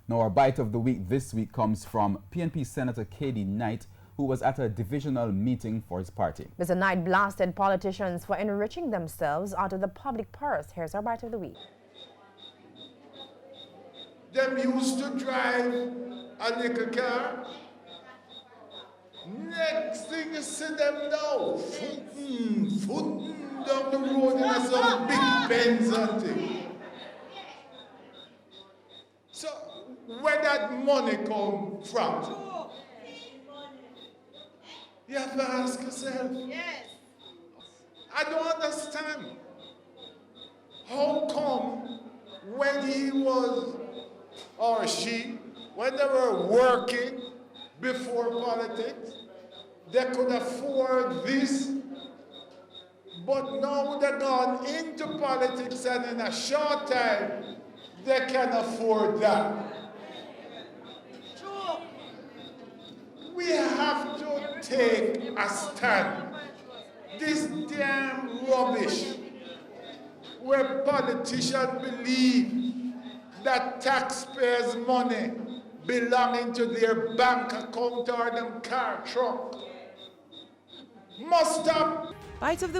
Now, our bite of the week this week comes from PNP Senator K.D. Knight, who was at a divisional meeting for his party. Mr. Knight blasted politicians for enriching themselves out of the public purse. Here's our bite of the week. Them used to drive a little car. Next thing you see them now, footing down the road in some big Benz and thing. So, where that money come from? You have to ask yourself. Yes. I don't understand. How come when he was, or she, when they were working before politics, they could afford this, but now they've gone into politics and in a short time, they can afford that. We have to take a stand. This damn rubbish where politicians believe that taxpayers' money belonging to their bank account or them car truck must stop. Bite of the